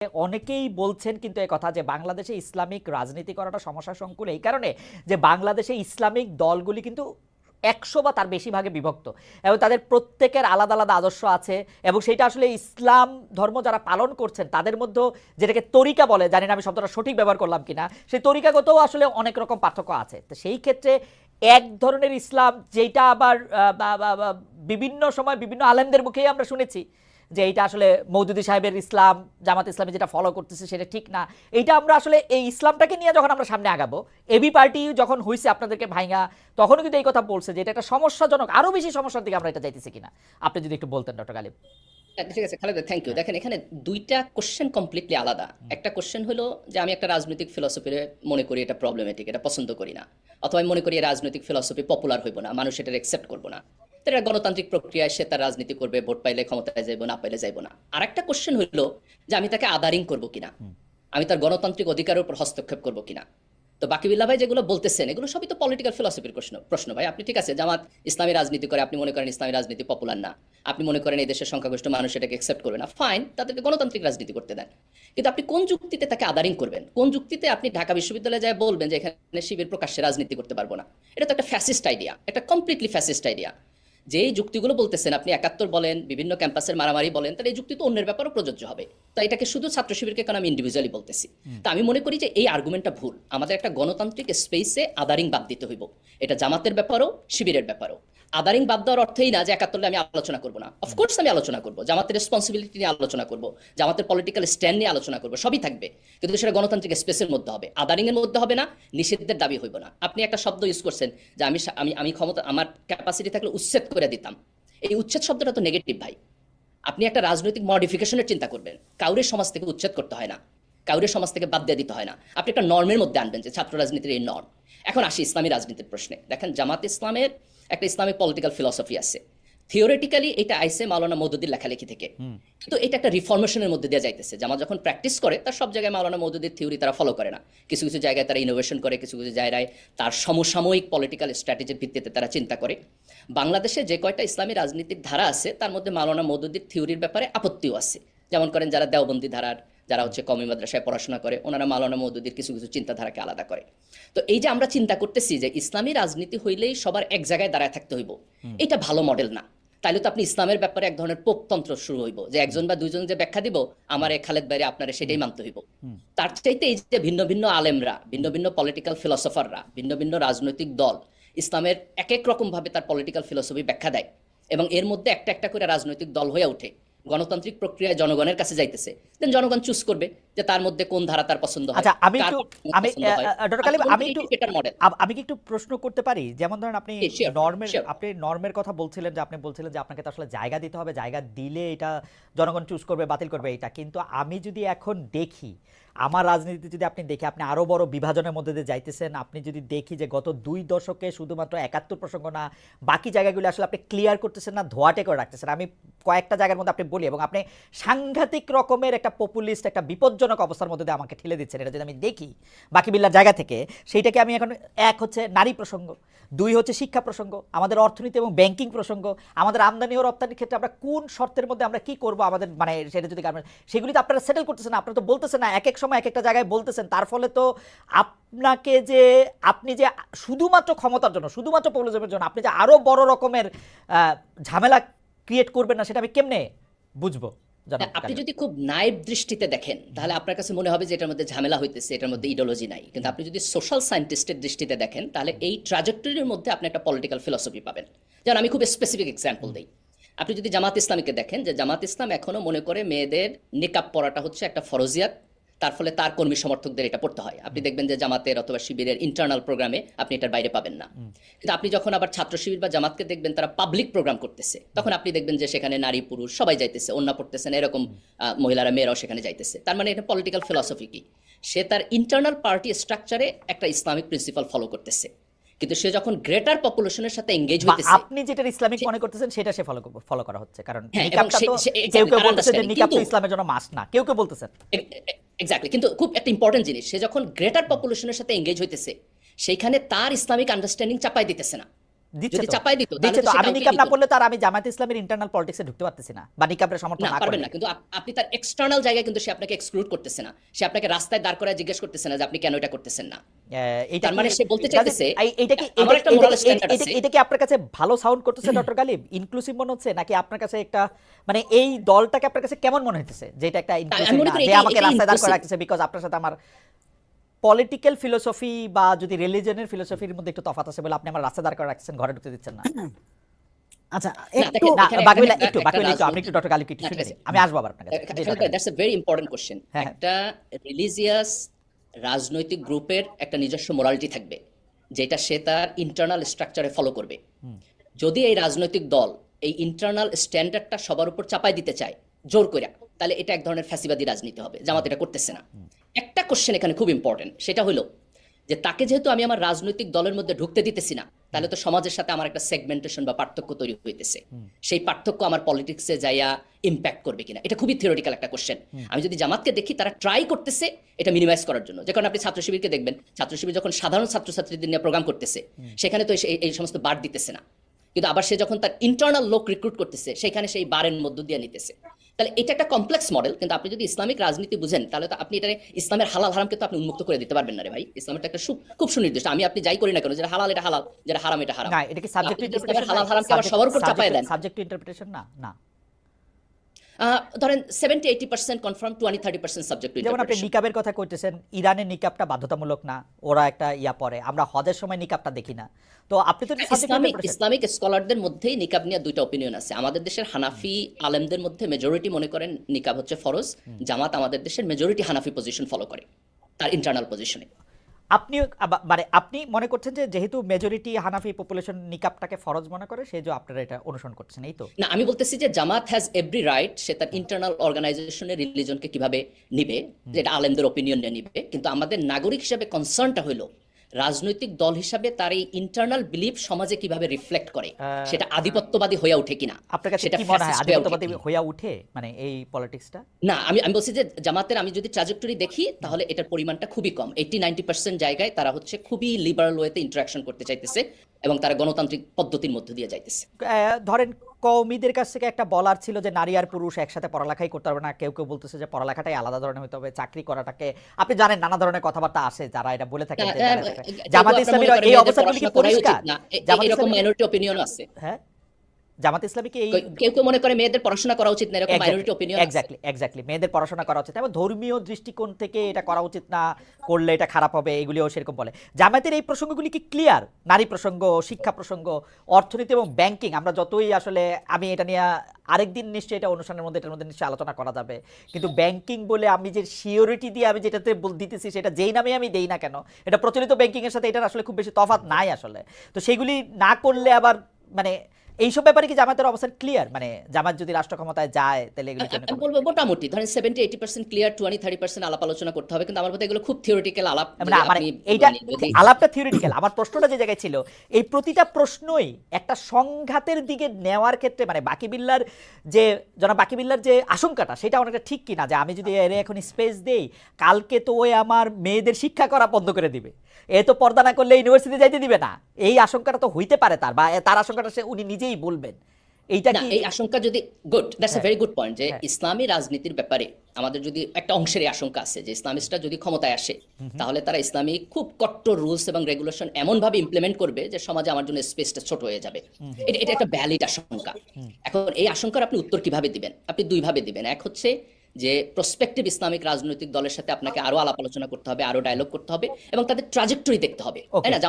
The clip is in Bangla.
অনেকেই বলছেন কিন্তু এই কথা যে বাংলাদেশে ইসলামিক রাজনীতি করাটা সমস্যা সংকুল এই কারণে যে বাংলাদেশে ইসলামিক দলগুলি কিন্তু 100 বা তার বেশি ভাগে বিভক্ত এবং তাদের প্রত্যেকের আলাদা আলাদা আদর্শ আছে এবং সেটা আসলে ইসলাম ধর্ম যারা পালন করছেন তাদের মধ্যে যেটাকে তরিকা বলে, জানি না আমি শব্দটা সঠিক ব্যবহার করলাম কিনা, সেই তরিকাগতও আসলে অনেক রকম পার্থক্য আছে। তো সেই ক্ষেত্রে এক ধরনের ইসলাম যেটা আবার বিভিন্ন সময় বিভিন্ন আলেমদের মুখেই আমরা শুনেছি যে এইটা আসলে মৌদুদি সাহেবের ইসলাম, জামাত ইসলামী যেটা ফলো করতেছে সেটা ঠিক না। এইটা আমরা আসলে এই ইসলামটাকে নিয়ে যখন আমরা সামনে আগাবো, এবি পার্টি যখন হয়েছে আপনাদেরকে ভাইঙা, তখনও কিন্তু এই কথা বলছে যে এটা একটা সমস্যাজনক, আরো বেশি সমস্যার দিকে আমরা এটা যাইতেছি কিনা। আপনি যদি একটু বলতেন ডক্টর গালিব। ঠিক আছে খালেদা, থ্যাংক ইউ। দেখেন, এখানে দুইটা কোশ্চেন কমপ্লিটলি আলাদা। একটা কোশ্চেন হলো যে আমি একটা রাজনৈতিক ফিলসফি মনে করি এটা প্রবলেমেটিক, এটা পছন্দ করি না, অথবা আমি মনে করি এই রাজনৈতিক ফিলসফি পপুলার হইব না, মানুষ এটা অ্যাকসেপ্ট করবো না। তো এটা গণতান্ত্রিক প্রক্রিয়ায় সে তার রাজনীতি করবে, ভোট পাইলে ক্ষমতায় যাইবো, না পাইলে যাইবো না। আর একটা কোশ্চেন হলো যে আমি তাকে আদারিং করবো কিনা, আমি তার গণতান্ত্রিক অধিকারের উপর হস্তক্ষেপ করবো কিনা। তো বাকিবিল্লাহ ভাই যেগুলো বলতেছেন এগুলো সবই তো পলিটিক্যাল ফিলসফির প্রশ্ন ভাই। আপনি ঠিক আছে জামাত ইসলামী রাজনীতি করে, আপনি মনে করেন ইসলামী রাজনীতি পপুলার না, আপনি মনে করেন এই দেশের সংখ্যাগরিষ্ঠ মানুষ এটাকে অ্যাকসেপ্ট করবে না, ফাইন, তাদেরকে গণতান্ত্রিক রাজনীতি করতে দেন। কিন্তু আপনি কোন যুক্তিতে তাকে আদারিং করবেন, কোন যুক্তিতে আপনি ঢাকা বিশ্ববিদ্যালয়ে যায় বলবেন যে এখানে শিবির প্রকাশ্যে রাজনীতি করতে পারবো না? এটা তো একটা ফ্যাসিস্ট আইডিয়া, একটা কমপ্লিটলি ফ্যাসিস্ট আইডিয়া। যেই যুক্তিগুলো বলতেছেন আপনি, ৭১ বলেন, বিভিন্ন ক্যাম্পাসের মারামারি বলেন, তাহলে এই যুক্তি তো অন্যের ব্যাপারও প্রযোজ্য হবে। তো এটাকে শুধু ছাত্র শিবিরকে কেন আমি ইন্ডিভিজুয়ালি বলতেছি? তো আমি মনে করি যে এই আর্গুমেন্টটা ভুল। আমাদের একটা গণতান্ত্রিক স্পেসে আদারিং বাদ দিতে হইব। এটা জামাতের ব্যাপারও, শিবিরের ব্যাপারও। আদারিং বাদ দেওয়ার অর্থই না যে ৭১ আমি আলোচনা করবো না। অফকোর্স আমি আলোচনা করবো, জামাতের রেসপন্সিবিলিটি নিয়ে আলোচনা করবো, জামাতের পলিটিক্যাল স্ট্যান্ড নিয়ে আলোচনা করবো, সবই থাকবে, কিন্তু সেটা গণতান্ত্রিক স্পেসের মধ্যে হবে, আদারিং এর মধ্যে হবে না, নিষিদ্ধের দাবি হইব না। আপনি একটা শব্দ ইউজ করছেন যে আমি আমি আমি ক্ষমতা, আমার ক্যাপাসিটি থাকলে উচ্ছেদ করে দিতাম। এই উচ্ছেদ শব্দটা তো নেগেটিভ ভাই। আপনি একটা রাজনৈতিক মডিফিকেশনের চিন্তা করবেন, কাউরের সমাজ থেকে উচ্ছেদ করতে হয় না, কাউরের সমাজ থেকে বাদ দিয়ে দিতে হয় না, আপনি একটা নর্মের মধ্যে আনবেন যে ছাত্র রাজনীতির এই নর্ম। এখন আসি ইসলামী রাজনীতির প্রশ্নে। দেখেন, জামাত ইসলামের একটা ইসলামিক পলিটিক্যাল ফিলসফি আছে। থিওরিটিক্যালি এটা আইসে মাওলানা মওদুদির লেখালেখি থেকে, কিন্তু এটা একটা রিফরমেশনের মধ্যে দিয়ে যাইতেছে। জামাত যখন প্র্যাকটিস করে তার সব জায়গায় মাওলানা মওদুদির থিওরি তারা ফলো করে না, কিছু কিছু জায়গায় তারা ইনোভেশন করে, কিছু কিছু জায়গায় তার সমসাময়িক পলিটিক্যাল স্ট্র্যাটেজির ভিত্তিতে তারা চিন্তা করে। বাংলাদেশে যে কয়টা ইসলামী রাজনীতির ধারা আছে তার মধ্যে মাওলানা মওদুদির থিওরির ব্যাপারে আপত্তিও আছে। যেমন করেন যারা দেওবন্দি ধারার, যারা হচ্ছে কওমি মাদ্রাসায় পড়াশোনা করে, ওনারা মাওলানা মওদুদির কিছু কিছু চিন্তাধারাকে আলাদা করে। তো এই যে আমরা চিন্তা করতেছি যে ইসলামী রাজনীতি হইলেই সবার এক জায়গায় দাঁড়ায় থাকতে হইব, এটা ভালো মডেল না। তাইলে তো আপনি ইসলামের ব্যাপারে এক ধরনের পোপতন্ত্র শুরু হইব যে একজন বা দুইজন যে ব্যাখ্যা দিব, আমার খালেদ বাইরে আপনারা সেটাই মানতে হইব। তার চাইতে এই যে ভিন্ন ভিন্ন আলেমরা, ভিন্ন ভিন্ন পলিটিক্যাল ফিলসফাররা, ভিন্ন ভিন্ন রাজনৈতিক দল ইসলামের এক এক রকম ভাবে তার পলিটিক্যাল ফিলসফি ব্যাখ্যা দেয়, এবং এর মধ্যে একটা একটা করে রাজনৈতিক দল হয়ে ওঠে, গণতান্ত্রিক প্রক্রিয়ায় জনগণের কাছে যাইতেছে, দেন জনগণ চুজ করবে যে তার মধ্যে কোন ধারা তার পছন্দ হয়। আচ্ছা, ডক্টর কালিব, আমি কি একটু প্রশ্ন করতে পারি? যেমন ধরেন আপনি নর্মের কথা বলছিলেন, যে আপনি বলছিলেন যে আপনাকে তো আসলে জায়গা দিতে হবে, জায়গা দিলে এটা জনগণ চুজ করবে, বাতিল করবে এটা। কিন্তু আমি যদি এখন দেখি আমার রাজনীতিতে, যদি আপনি দেখি আপনি আরো বড় বিভাজনের মধ্যে দিয়ে যাইতেছেন, আপনি যদি দেখি যে গত 2 দশকে শুধুমাত্র ৭১ প্রসঙ্গ না, বাকি জায়গাগুলো আসলে আপনি ক্লিয়ার করতেছেন না, ধোয়াটে করে রাখতেছেন। আমি কয়েকটা জায়গার মধ্যে আপনি বলি, এবং আপনি সাংঘাতিক রকমের একটা পপুলিস্ট, একটা বিপজ্জনক অবস্থার মধ্যে দিয়ে আমাকে ঠেলে দিচ্ছেন। এটা যদি আমি দেখি বাকি বিল্লার জায়গা থেকে, সেইটাকে আমি এখন, এক হচ্ছে নারী প্রসঙ্গ, 2 হচ্ছে শিক্ষা প্রসঙ্গ, আমাদের অর্থনীতি এবং ব্যাংকিং প্রসঙ্গ, আমাদের আমদানি ও রপ্তানির ক্ষেত্রে আমরা কোন শর্তের মধ্যে আমরা কি করব, আমাদের মানে সেটা যদি সেগুলি তো আপনারা সেটেল করতেছেন না, আপনারা তো বলতেছেন না, এক এক সময় এক একটা জায়গায় বলতেছেন। তার ফলে তো আপনাকে যে আপনি যে শুধুমাত্র ক্ষমতার জন্য, শুধুমাত্র পপুলিজমের জন্য আপনি যে আরো বড় রকমের ঝামেলা ক্রিয়েট করবেন না, সেটা আমি কেমনে বুঝবো? আপনি যদি খুব নাইব দৃষ্টিতে দেখেন তাহলে আপনার কাছে মনে হবে যে এটার মধ্যে ঝামেলা হইতেছে, এটার মধ্যে ইডিওলজি নাই। কিন্তু আপনি যদি সোশ্যাল সায়েন্টিস্টের দৃষ্টিতে দেখেন তাহলে এই ট্র্যাজেক্টরির মধ্যে আপনি একটা পলিটিক্যাল ফিলসফি পাবেন। যেমন আমি খুব স্পেসিফিক এক্সাম্পল দিই। আপনি যদি জামাত ইসলামীকে দেখেন, যে জামাত ইসলাম এখনো মনে করে মেয়েদের নিকাব পরাটা হচ্ছে একটা ফরজিয়াত, তার ফলে তার কর্মী সমর্থকদের এটা পড়তে হয়। আপনি দেখবেন যে জামাতের অথবা শিবিরের ইন্টারনাল প্রোগ্রামে আপনি এটার বাইরে পাবেন না। কিন্তু আপনি যখন আবার ছাত্র শিবির বা জামাতকে দেখবেন তারা পাবলিক প্রোগ্রাম করতেছে, তখন আপনি দেখবেন যে সেখানে নারী পুরুষ সবাই যাইতেছে, ওন্না পড়তেছেন, এরকম মহিলারা মেয়েরাও সেখানে যাইতেছে। তার মানে এটা পলিটিক্যাল ফিলসফি কি? সে তার ইন্টারনাল পার্টি স্ট্রাকচারে একটা ইসলামিক প্রিন্সিপাল ফলো করতেছে, কিন্তু সে যখন গ্রেটার পপুলেশনের সাথে এঙ্গেজ হইতেছে, আপনি যেটা ইসলামিক মনে করতেছেন সেটা সে ফলো করা হচ্ছে। কারণ নিকাবটা তো কেউ কেউ বলতেছে যে নিকাব তো ইসলামের জন্য মাস্ট না, কেউ কেউ বলতেছেন। এক্স্যাক্টলি, কিন্তু খুব একটা ইম্পর্টেন্ট জিনিস, সে যখন গ্রেটার পপুলেশনের সাথে এঙ্গেজ হইতেছে সেইখানে তার ইসলামিক আন্ডারস্ট্যান্ডিং চাপাই দিতেছে না, দিচ্ছে যদি তো চাপাই দিত তাহলে দিচ্ছে তো তো সে আমি কাউকে নিকাব দিত না না। পড়লে তো আর আমি জামায়াত ইসলামের ইন্টারনাল পলিটিক্সে ঢুকতে পারতেছি না, বা নিকাবের সমর্থন না না পারবেন করলে। না, কিন্তু আপনি তার এক্সটার্নাল জায়গায় কিন্তু সে আপনাকে এক্সক্লুড করতেছে না, সে আপনাকে রাস্তায় দাঁড় করায় জিজ্ঞেস করতেছে না যে আপনি কেন এটা করতেছেন না। এটা তার কি মানে সে বলতে does it- চাইতেছে এইটা কি আমার একটা মোরাল স্ট্যান্ডার্ড আছে। এটা কি আপনার কাছে ভালো সাউন্ড করতেছে ডক্টর গালিব? ইনক্লুসিভ মনে হচ্ছে নাকি আপনার কাছে একটা মানে এই দলটাকে আপনার কাছে কেমন মনে হইতেছে যে এটা একটা আমি ইনক্লুসিভ মনে না, করি যে এটাই আমাকে এটাই রাস্তায় দাঁড় করে ইনক্লুসিভ। রাখতেছে বিকজ আপনার সাথে আমার পলিটিক্যাল ফিলোসফি বা যদি রিলিজনের ফিলোসফির মধ্যে একটু তফাৎ আছে বলে আপনি আমার রাস্তায় দাঁড় করে রাখছেন, ঘরে ঢুকতে দিচ্ছেন না। আচ্ছা না একটু দেখেন না এখানে বাকিবিল্লাহ একটা একটু একটা আপনি একটু রাজনৈতিক, ডক্টর গালিবকে একটু না ঠিক শুনে আছে, নিন। আমি আসবো আবার আপনার কাছে। জি doctor Ghalib. That's a very important question. হ্যাঁ, হ্যাঁ। একটা রিলিজিয়াস রাজনৈতিক গ্রুপের একটা নিজস্ব মোরালিটি থাকবে, যেটা সে তার ইন্টারনাল স্ট্রাকচারে ফলো করবে। যদি এই রাজনৈতিক দল এই ইন্টারনাল স্ট্যান্ডার্ডটা সবার উপর চাপাই দিতে চায় জোর করে, তাহলে এটা এক ধরনের ফ্যাসিবাদী রাজনীতি হবে। জামাত এটা করতেছে না। একটা কোশ্চেন এখানে খুব ইম্পর্টেন্ট, সেটা হলো যে তাকে যেহেতু আমি আমার রাজনৈতিক দলের মধ্যে ঢুকতে দিতেছি না, তাহলে তো সমাজের সাথে আমার একটা সেগমেন্টেশন বা পার্থক্য তৈরি হইতেছে। সেই পার্থক্য আমার পলিটিক্সে যাইয়া ইম্প্যাক্ট করবে কিনা, এটা খুবই থিওরিটিক্যাল একটা কোশ্চেন। আমি যদি জামাতকে দেখি তারা ট্রাই করতেছে এটা মিনিমাইজ করার জন্য। যখন আপনি ছাত্র শিবিরকে দেখবেন, ছাত্র শিবির যখন সাধারণ ছাত্রছাত্রীদের নিয়ে প্রোগ্রাম করতেছে, সেখানে তো এই সমস্ত বার দিতেছে না, কিন্তু আবার সে যখন তার ইন্টারনাল লোক রিক্রুট করতেছে সেখানে সেই বারের মধ্য দিয়ে নিতেছে। তাহলে এটা একটা কমপ্লেক্স মডেল। কিন্তু আপনি যদি ইসলামিক রাজনীতি বুঝেন, তাহলে তো আপনি এটা ইসলামের হালাল হারামকে তো আপনি উন্মুক্ত করে দিতে পারবেন না রে ভাই। ইসলামের একটা খুব সুনির্দিষ্ট, আমি আপনি যাই করি না কেন, যেটা হালাল এটা হালাল, যেটা হারাম এটা হারাম। না এটা কি সাবজেক্ট টু আপনি যদি ইসলামের ইন্টারপ্রিটেশন? হালাল হারামকে আবার সবার উপর চাপায় দেন, সাবজেক্ট টু ইন্টারপ্রিটেশন না না ধরেন 70-80% কনফার্ম, 20-30% সাবজেক্ট টু যেমন আপনি ইন্টারপ্রিটেশন। নিকাবের কথা কইতেছেন, ইরানের নিকাবটা বাধ্যতামূলক না, ওরা একটা ইয়া পরে, আমরা হজের সময় নিকাবটা দেখি না। তো আপনি তো ইসলামিক স্কলারদের মধ্যেই নিকাব নিয়ে দুইটা অপিনিয়ন আছে। আমাদের দেশের হানাফি আলেমদের মধ্যে মেজরিটি মনে করেন নিকাব হচ্ছে ফরজ। জামাত আমাদের দেশের মেজরিটি হানাফি পজিশন ফলো করে তার ইন্টারনাল পজিশনে। আপনি মানে আপনি মনে করছেন যে যেহেতু মেজরিটি হানাফি পপুলেশন নিকাবটাকে ফরজ মনে করে, সেই যে আপনারা এটা অনুসরণ করছেন, এই তো? না, আমি বলতেছি যে জামাত হ্যাজ এভরি রাইট সে তার ইন্টারনাল অর্গানাইজেশনের রিলিজনকে কিভাবে নিবে, যেটা আলেমদের অপিনিয়ন নিয়ে নিবে। কিন্তু আমাদের নাগরিক হিসাবে কনসার্নটা হলো রাজনৈতিক দল হিসাবে তার এই ইন্টারনাল বিলিফ সমাজে কিভাবে রিফ্লেক্ট করে, সেটা আধিপত্যবাদী হয়ে ওঠে কিনা, আপনার কাছে সেটা কি মনে হয় ফ্যাসিস্ট হয়ে ওঠে আধিপত্যবাদী কিনা। হইয়া উঠে মানে এই পলিটিক্সটা? না, আমি বলছি যে জামাতের আমি যদি ট্রাজেক্টরি দেখি তাহলে এটার পরিমাণটা খুবই কম। 80-90% জায়গায় তারা হচ্ছে খুবই লিবারাল ওয়েতে ইন্টারাকশন করতে চাইতেছে এবং তারা গণতান্ত্রিক পদ্ধতির মধ্য দিয়ে যাইতেছে। ধরেন কওমিদের কাছ থেকে একটা বলার ছিল যে নারী আর পুরুষ একসাথে পড়ালেখাই করতে পারবে না, কেউ কেউ বলতেছে যে পড়ালেখাটাই আলাদা ধরনের হতে হবে, চাকরি করাটাকে আপনি জানেন নানা ধরনের কথাবার্তা আসে যারা এটা বলে থাকেন। জামাত ইসলামীর এই অবস্থানগুলি কি পরিষ্কার? এরকম মাইনরিটি অপিনিয়ন আছে। হ্যাঁ, জামাত ইসলামী কি এই কেউ কেউ মনে করে মেয়েদের পড়াশোনা করা উচিত না, এরকম মাইনরিটি অপিনিয়ন আছে। এক্স্যাক্টলি মেয়েদের পড়াশোনা করা উচিত এবং ধর্মীয় দৃষ্টিকোণ থেকে এটা করা উচিত না, করলে এটা খারাপ হবে, এগুলিও সেরকম বলে। জামাতের এই প্রসঙ্গগুলি কি ক্লিয়ার? নারী প্রসঙ্গ, শিক্ষা প্রসঙ্গ, অর্থনীতি এবং ব্যাংকিং, আমরা যতই আসলে আমি এটা নিয়ে আরেকদিন নিশ্চয়ই এটা অনুষ্ঠানের মধ্যে এটার মধ্যে নিশ্চয়ই আলোচনা করা যাবে, কিন্তু ব্যাংকিং বলে আমি যে সিওরিটি দিয়ে আমি যেটাতে দিতেছি সেটা যেই নামে আমি দেই না কেন, এটা প্রচলিত ব্যাংকিং এর সাথে এটার আসলে খুব বেশি তফাৎ নাই আসলে। তো সেগুলি না করলে আবার মানে এইসব ব্যাপারে কি জামাতের অবস্থান ক্লিয়ার? মানে জামাত যদি রাষ্ট্র ক্ষমতায় যায় তাহলে এগুলো কেন আমি বলবো মোটামুটি ধরেন 70-80% ক্লিয়ার, 20-30% আলাপ আলোচনা করতে হবে। কিন্তু আমার মতে এগুলো খুব থিওরিটিক্যাল আলাপ। মানে এইটা আলাপটা থিওরিটিক্যাল। আমার প্রশ্নটা যে জায়গায় ছিল, এই প্রতিটা প্রশ্নই একটা সংঘাতের দিকে নেওয়ার ক্ষেত্রে মানে বাকিবিল্লার যে জনাব বাকিবিল্লার যে আশঙ্কাটা, সেটা অনেকটা ঠিক কিনা, যে আমি যদি এর এখন স্পেস দেই, কালকে তো ওই আমার মেয়েদের শিক্ষা করা বন্ধ করে দিবে, এ তো পর্দা না করলে ইউনিভার্সিটি যাইতে দিবে না, এই আশঙ্কাটা তো হইতে পারে তার, বা তার আশঙ্কাটা সে উনি নিজেই বলবেন। এইটা কি এই আশঙ্কা যদি that's a very good point, যে ইসলামী রাজনীতির ব্যাপারে আমাদের যদি একটা অংশের এই আশঙ্কা আছে যে ইসলামিস্টরা যদি ক্ষমতায় আসে তাহলে তারা ইসলামী খুব কট্টর রুলস এবং রেগুলেশন এমন ভাবে ইমপ্লিমেন্ট করবে যে সমাজে আমার জন্য স্পেসটা ছোট হয়ে যাবে। এটা একটা ভ্যালিড আশঙ্কা। এখন এই আশঙ্কার আপনি উত্তর কিভাবে দিবেন? আপনি দুই ভাবে দিবেন। এক হচ্ছে যে প্রসপেক্টিভ ইসলামিক রাজনৈতিক দলের সাথে আপনাকে আরো আলাপ আলোচনা করতে হবে, আরো ডায়লগ করতে হবে এবং তাদের ট্রাজেক্টরি দেখতে হবে, তাই না?